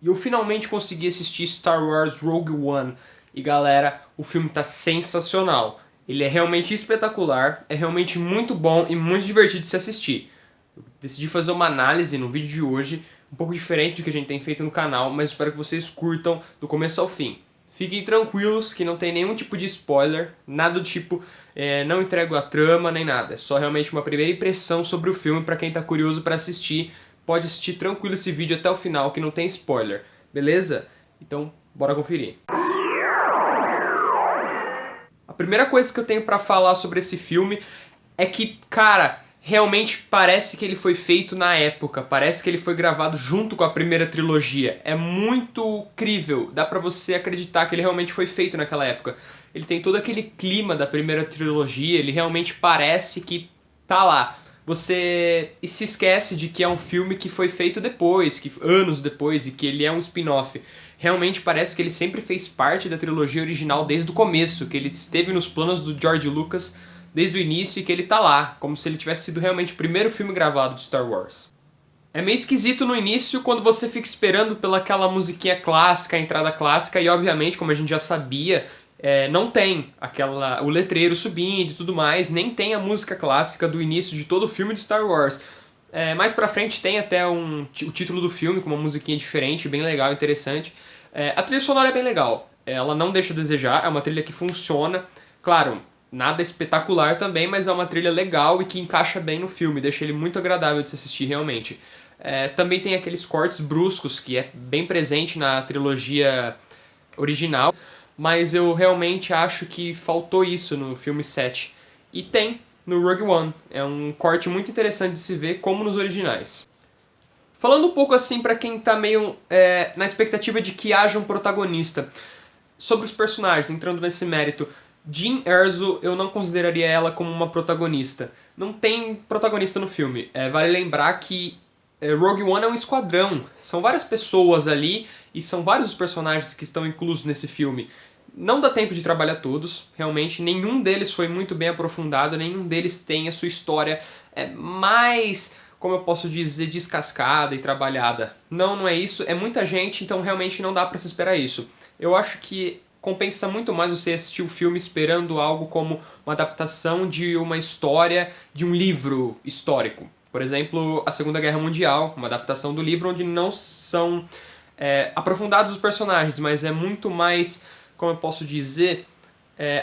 E eu finalmente consegui assistir Star Wars Rogue One. E galera, o filme tá sensacional. Ele é realmente espetacular, é realmente muito bom e muito divertido de se assistir. Eu decidi fazer uma análise no vídeo de hoje, um pouco diferente do que a gente tem feito no canal, mas espero que vocês curtam do começo ao fim. Fiquem tranquilos que não tem nenhum tipo de spoiler, nada do tipo, não entrego a trama nem nada. É só realmente uma primeira impressão sobre o filme para quem tá curioso para assistir. Pode assistir tranquilo esse vídeo até o final que não tem spoiler, beleza? Então, bora conferir. A primeira coisa que eu tenho pra falar sobre esse filme é que, cara, realmente parece que ele foi feito na época, parece que ele foi gravado junto com a primeira trilogia. É muito crível, dá pra você acreditar que ele realmente foi feito naquela época. Ele tem todo aquele clima da primeira trilogia, ele realmente parece que tá lá. Você se esquece de que é um filme que foi feito depois, que anos depois, e que ele é um spin-off. Realmente parece que ele sempre fez parte da trilogia original desde o começo, que ele esteve nos planos do George Lucas desde o início e que ele tá lá, como se ele tivesse sido realmente o primeiro filme gravado de Star Wars. É meio esquisito no início quando você fica esperando pelaquela musiquinha clássica, a entrada clássica, e obviamente, como a gente já sabia, não tem o letreiro subindo e tudo mais, nem tem a música clássica do início de todo o filme de Star Wars. Mais pra frente tem até o título do filme com uma musiquinha diferente, bem legal, interessante. A trilha sonora é bem legal, ela não deixa a desejar, é uma trilha que funciona. Claro, nada espetacular também, mas é uma trilha legal e que encaixa bem no filme, deixa ele muito agradável de se assistir realmente. Também tem aqueles cortes bruscos que é bem presente na trilogia original, mas eu realmente acho que faltou isso no filme 7. E tem no Rogue One, é um corte muito interessante de se ver como nos originais. Falando um pouco assim pra quem tá meio na expectativa de que haja um protagonista, sobre os personagens, entrando nesse mérito, Jyn Erso eu não consideraria ela como uma protagonista. Não tem protagonista no filme. Vale lembrar que Rogue One é um esquadrão. São várias pessoas ali e são vários os personagens que estão inclusos nesse filme. Não dá tempo de trabalhar todos, realmente. Nenhum deles foi muito bem aprofundado, nenhum deles tem a sua história mais, como eu posso dizer, descascada e trabalhada. Não, não é isso. É muita gente, então realmente não dá pra se esperar isso. Eu acho que compensa muito mais você assistir o filme esperando algo como uma adaptação de uma história de um livro histórico. Por exemplo, a Segunda Guerra Mundial, uma adaptação do livro onde não são aprofundados os personagens, mas é muito mais, como eu posso dizer,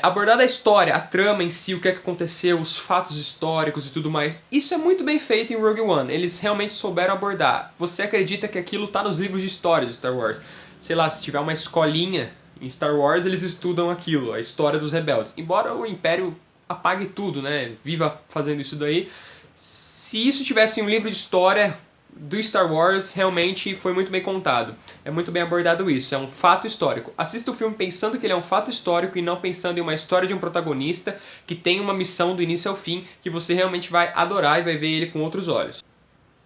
abordada a história, a trama em si, o que é que aconteceu, os fatos históricos e tudo mais. Isso é muito bem feito em Rogue One, eles realmente souberam abordar. Você acredita que aquilo tá nos livros de história de Star Wars. Sei lá, se tiver uma escolinha em Star Wars, eles estudam aquilo, a história dos rebeldes. Embora o Império apague tudo, né, viva fazendo isso daí, se isso tivesse um livro de história do Star Wars, realmente foi muito bem contado. É muito bem abordado isso, é um fato histórico. Assista o filme pensando que ele é um fato histórico e não pensando em uma história de um protagonista que tem uma missão do início ao fim que você realmente vai adorar e vai ver ele com outros olhos.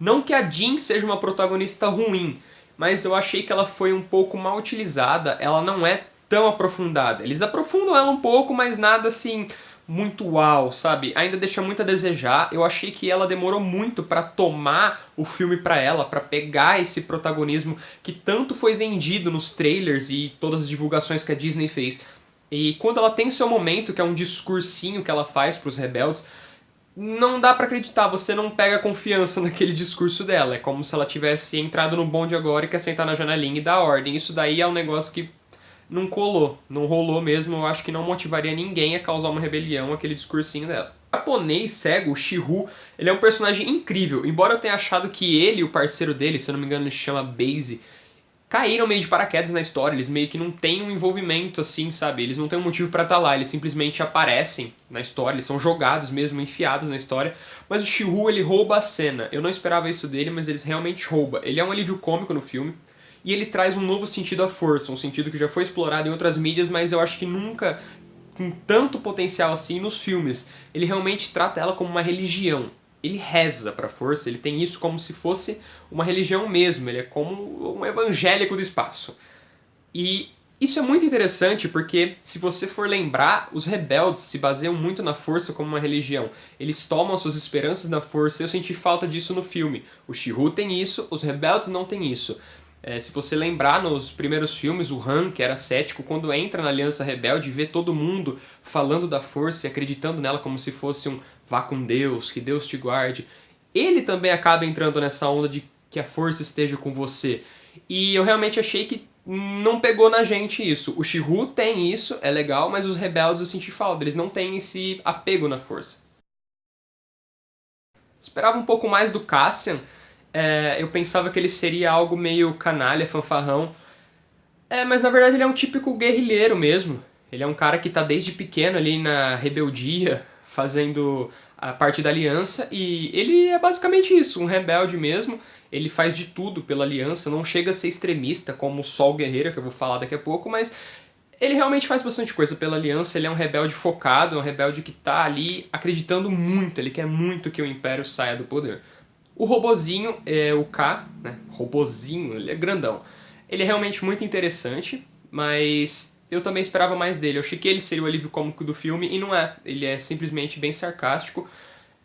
Não que a Jyn seja uma protagonista ruim, mas eu achei que ela foi um pouco mal utilizada, ela não é tão aprofundada. Eles aprofundam ela um pouco, mas nada assim muito uau, sabe? Ainda deixa muito a desejar. Eu achei que ela demorou muito pra tomar o filme pra ela, pra pegar esse protagonismo que tanto foi vendido nos trailers e todas as divulgações que a Disney fez. E quando ela tem seu momento, que é um discursinho que ela faz pros rebeldes, não dá pra acreditar, você não pega confiança naquele discurso dela. É como se ela tivesse entrado no bonde agora e quer sentar na janelinha e dar ordem. Isso daí é um negócio que não colou, não rolou mesmo. Eu acho que não motivaria ninguém a causar uma rebelião aquele discursinho dela. O japonês cego, o Shihu, ele é um personagem incrível. Embora eu tenha achado que ele e o parceiro dele, se eu não me engano ele se chama Base, caíram meio de paraquedas na história, eles meio que não têm um envolvimento assim, sabe? Eles não têm um motivo pra estar lá, eles simplesmente aparecem na história, eles são jogados mesmo, enfiados na história. Mas o Shihu, ele rouba a cena. Eu não esperava isso dele, mas ele realmente rouba. Ele é um alívio cômico no filme, e ele traz um novo sentido à força, um sentido que já foi explorado em outras mídias, mas eu acho que nunca com tanto potencial assim nos filmes. Ele realmente trata ela como uma religião. Ele reza pra força, ele tem isso como se fosse uma religião mesmo, ele é como um evangélico do espaço. E isso é muito interessante porque, se você for lembrar, os rebeldes se baseiam muito na força como uma religião. Eles tomam suas esperanças na força e eu senti falta disso no filme. O Shihu tem isso, os rebeldes não têm isso. Se você lembrar, nos primeiros filmes, o Han, que era cético, quando entra na Aliança Rebelde e vê todo mundo falando da Força e acreditando nela como se fosse um vá com Deus, que Deus te guarde, ele também acaba entrando nessa onda de que a Força esteja com você. E eu realmente achei que não pegou na gente isso. O Shihu tem isso, é legal, mas os rebeldes eu senti falta, eles não têm esse apego na Força. Esperava um pouco mais do Cassian. Eu pensava que ele seria algo meio canalha, fanfarrão. Mas na verdade ele é um típico guerrilheiro mesmo. Ele é um cara que tá desde pequeno ali na rebeldia, fazendo a parte da aliança, e ele é basicamente isso, um rebelde mesmo. Ele faz de tudo pela aliança, não chega a ser extremista como o Sol Guerreiro, que eu vou falar daqui a pouco, mas ele realmente faz bastante coisa pela aliança. Ele é um rebelde focado, é um rebelde que tá ali acreditando muito, ele quer muito que o Império saia do poder. O robozinho, o K, né? Robozinho, ele é grandão. Ele é realmente muito interessante, mas eu também esperava mais dele. Eu achei que ele seria o alívio cômico do filme e não é. Ele é simplesmente bem sarcástico.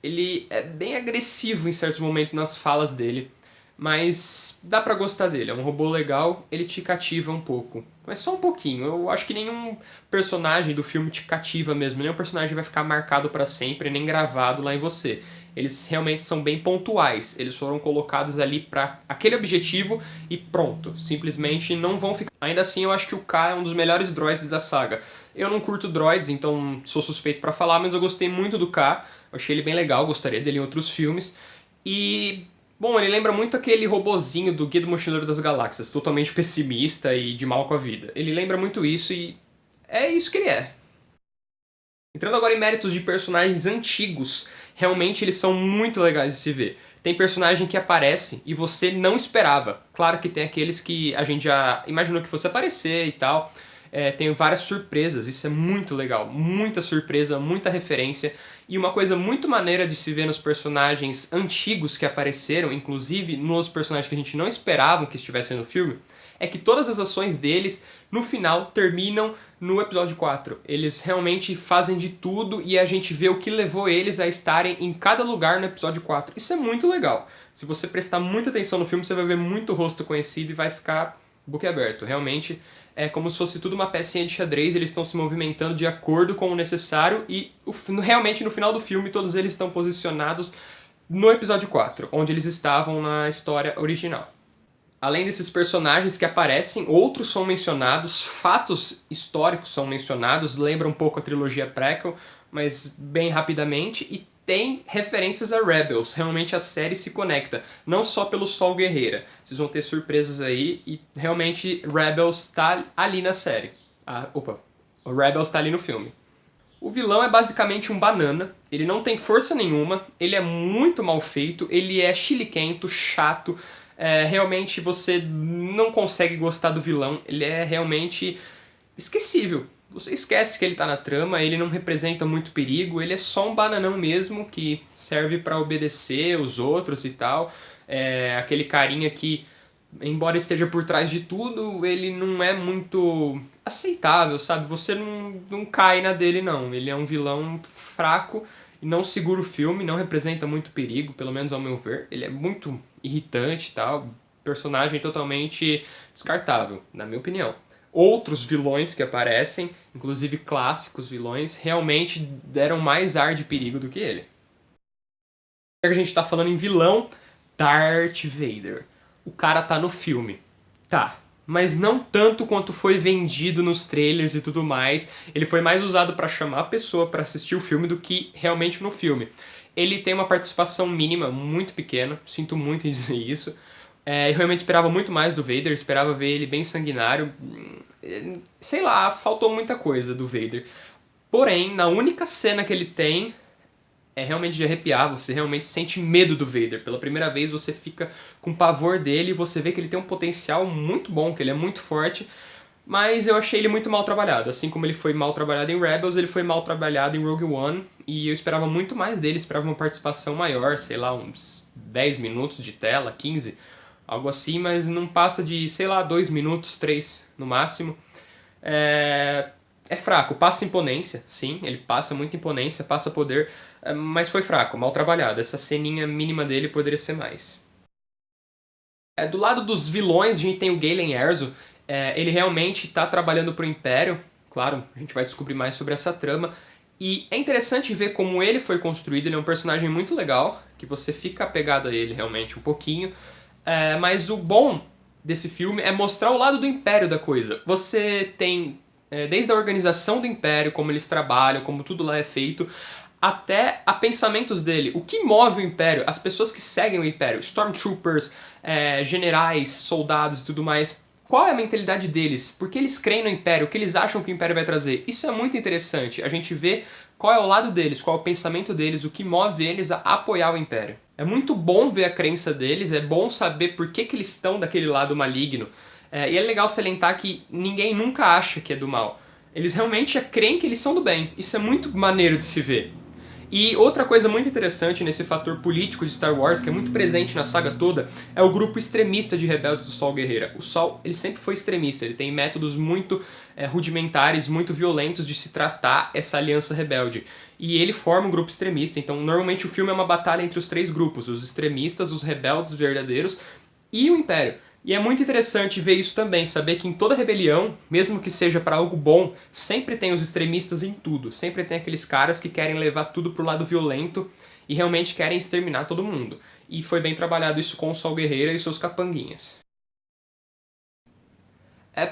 Ele é bem agressivo em certos momentos nas falas dele, mas dá pra gostar dele. É um robô legal, ele te cativa um pouco. Mas só um pouquinho. Eu acho que nenhum personagem do filme te cativa mesmo. Nenhum personagem vai ficar marcado pra sempre, nem gravado lá em você. Eles realmente são bem pontuais. Eles foram colocados ali pra aquele objetivo e pronto. Simplesmente não vão ficar. Ainda assim, eu acho que o K é um dos melhores droids da saga. Eu não curto droids, então sou suspeito pra falar, mas eu gostei muito do K. Eu achei ele bem legal, gostaria dele em outros filmes. E, bom, ele lembra muito aquele robozinho do Guia do Mochileiro das Galáxias, totalmente pessimista e de mal com a vida. Ele lembra muito isso e é isso que ele é. Entrando agora em méritos de personagens antigos, realmente eles são muito legais de se ver. Tem personagem que aparece e você não esperava. Claro que tem aqueles que a gente já imaginou que fosse aparecer e tal. Tem várias surpresas, isso é muito legal. Muita surpresa, muita referência. E uma coisa muito maneira de se ver nos personagens antigos que apareceram, inclusive nos personagens que a gente não esperava que estivessem no filme, é que todas as ações deles, no final, terminam no episódio 4. Eles realmente fazem de tudo e a gente vê o que levou eles a estarem em cada lugar no episódio 4. Isso é muito legal. Se você prestar muita atenção no filme, você vai ver muito rosto conhecido e vai ficar boquiaberto. Realmente é como se fosse tudo uma pecinha de xadrez, eles estão se movimentando de acordo com o necessário e realmente no final do filme todos eles estão posicionados no episódio 4, onde eles estavam na história original. Além desses personagens que aparecem, outros são mencionados, fatos históricos são mencionados, lembra um pouco a trilogia prequel, mas bem rapidamente, e tem referências a Rebels, realmente a série se conecta, não só pelo Sol Guerreira, vocês vão ter surpresas aí, e realmente Rebels tá ali na série. O Rebels tá ali no filme. O vilão é basicamente um banana, ele não tem força nenhuma, ele é muito mal feito, ele é chiliquento, chato, realmente você não consegue gostar do vilão, ele é realmente esquecível. Você esquece que ele tá na trama, ele não representa muito perigo, ele é só um bananão mesmo que serve pra obedecer os outros e tal. Aquele carinha que, embora esteja por trás de tudo, ele não é muito aceitável, sabe? Você não cai na dele, não. Ele é um vilão fraco e não segura o filme, não representa muito perigo, pelo menos ao meu ver. Ele é muito irritante e tal, personagem totalmente descartável, na minha opinião. Outros vilões que aparecem, inclusive clássicos vilões, realmente deram mais ar de perigo do que ele. Já que a gente tá falando em vilão, Darth Vader. O cara tá no filme. Tá, mas não tanto quanto foi vendido nos trailers e tudo mais. Ele foi mais usado pra chamar a pessoa pra assistir o filme do que realmente no filme. Ele tem uma participação mínima muito pequena, sinto muito em dizer isso. Eu realmente esperava muito mais do Vader, esperava ver ele bem sanguinário. Sei lá, faltou muita coisa do Vader. Porém, na única cena que ele tem, é realmente de arrepiar, você realmente sente medo do Vader. Pela primeira vez você fica com pavor dele e você vê que ele tem um potencial muito bom, que ele é muito forte, mas eu achei ele muito mal trabalhado. Assim como ele foi mal trabalhado em Rebels, ele foi mal trabalhado em Rogue One, e eu esperava muito mais dele, esperava uma participação maior, sei lá, uns 10 minutos de tela, 15, algo assim, mas não passa de, sei lá, 2 minutos, 3 no máximo. É fraco, passa imponência, sim, ele passa muita imponência, passa poder, mas foi fraco, mal trabalhado. Essa ceninha mínima dele poderia ser mais. Do lado dos vilões, a gente tem o Galen Erso. Ele realmente está trabalhando para o Império. Claro, a gente vai descobrir mais sobre essa trama. E é interessante ver como ele foi construído. Ele é um personagem muito legal, que você fica apegado a ele realmente um pouquinho. Mas o bom desse filme é mostrar o lado do Império da coisa. Você tem, desde a organização do Império, como eles trabalham, como tudo lá é feito, até a pensamentos dele. O que move o Império? As pessoas que seguem o Império. Stormtroopers, generais, soldados e tudo mais. Qual é a mentalidade deles? Por que eles creem no Império? O que eles acham que o Império vai trazer? Isso é muito interessante. A gente vê qual é o lado deles, qual é o pensamento deles, o que move eles a apoiar o Império. É muito bom ver a crença deles, é bom saber por que eles estão daquele lado maligno. E é legal salientar que ninguém nunca acha que é do mal. Eles realmente creem que eles são do bem. Isso é muito maneiro de se ver. E outra coisa muito interessante nesse fator político de Star Wars, que é muito presente na saga toda, é o grupo extremista de rebeldes do Sol Guerreira. O Sol, ele sempre foi extremista, ele tem métodos muito rudimentares, muito violentos de se tratar essa aliança rebelde. E ele forma um grupo extremista, então normalmente o filme é uma batalha entre os três grupos, os extremistas, os rebeldes verdadeiros e o Império. E é muito interessante ver isso também, saber que em toda rebelião, mesmo que seja para algo bom, sempre tem os extremistas em tudo. Sempre tem aqueles caras que querem levar tudo pro lado violento e realmente querem exterminar todo mundo. E foi bem trabalhado isso com o Sol Guerreira e seus capanguinhas.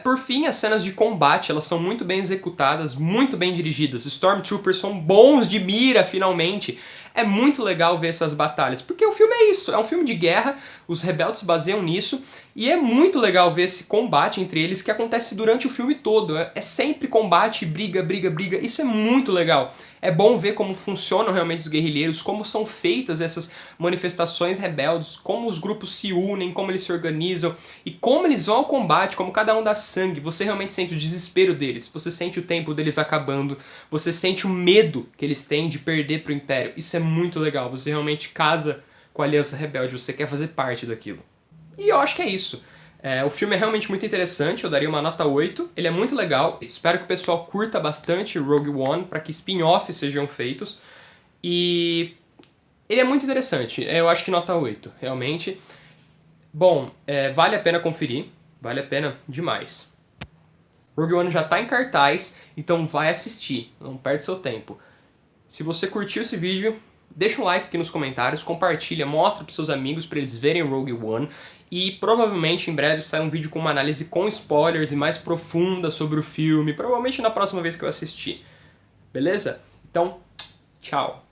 Por fim, as cenas de combate, elas são muito bem executadas, muito bem dirigidas. Stormtroopers são bons de mira, finalmente. É muito legal ver essas batalhas, porque o filme é isso, é um filme de guerra, os rebeldes se baseiam nisso, e é muito legal ver esse combate entre eles que acontece durante o filme todo. É sempre combate, briga, briga, briga, isso é muito legal. É bom ver como funcionam realmente os guerrilheiros, como são feitas essas manifestações rebeldes, como os grupos se unem, como eles se organizam, e como eles vão ao combate, como cada um dá sangue. Você realmente sente o desespero deles, você sente o tempo deles acabando, você sente o medo que eles têm de perder pro Império. Isso é muito legal, você realmente casa com a Aliança Rebelde, você quer fazer parte daquilo. E eu acho que é isso. O filme é realmente muito interessante, eu daria uma nota 8. Ele é muito legal, espero que o pessoal curta bastante Rogue One, para que spin-offs sejam feitos. E ele é muito interessante, eu acho que nota 8, realmente. Bom, vale a pena conferir, vale a pena demais. Rogue One já está em cartaz, então vai assistir, não perde seu tempo. Se você curtiu esse vídeo, deixa um like aqui nos comentários, compartilha, mostra para seus amigos para eles verem Rogue One e provavelmente em breve sai um vídeo com uma análise com spoilers e mais profunda sobre o filme, provavelmente na próxima vez que eu assistir. Beleza? Então, tchau!